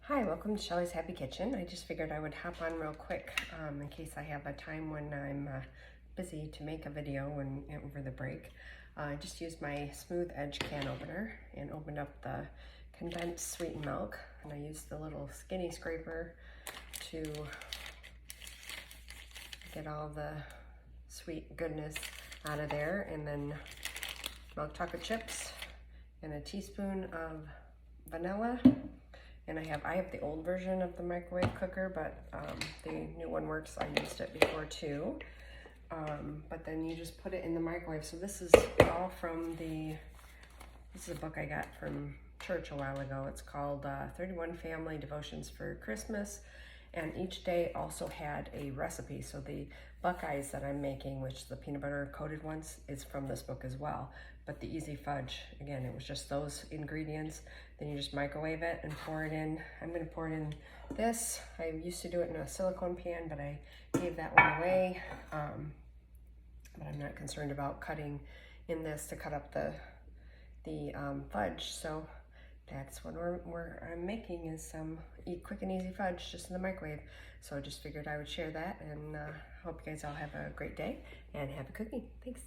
Hi, welcome to Shelly's Happy Kitchen. I just figured I would hop on real quick in case I have a time when I'm busy to make a video over the break. I just used my smooth edge can opener and opened up the condensed sweetened milk, and I used the little skinny scraper to get all the sweet goodness out of there, and then milk chocolate chips and a teaspoon of vanilla. And I have the old version of the microwave cooker, but the new one works. I used it before too. But then you just put it in the microwave. So this is all from this is a book I got from church a while ago. It's called 31 Family Devotions for Christmas. And each day also had a recipe. So the Buckeyes that I'm making, which the peanut butter coated ones, is from this book as well. But the easy fudge, again, it was just those ingredients. Then you just microwave it and pour it in. I'm gonna pour it in this. I used to do it in a silicone pan, but I gave that one away. But I'm not concerned about cutting in this to cut up the fudge. So that's what I'm making, is some quick and easy fudge just in the microwave. So I just figured I would share that, and hope you guys all have a great day and happy cooking. Thanks.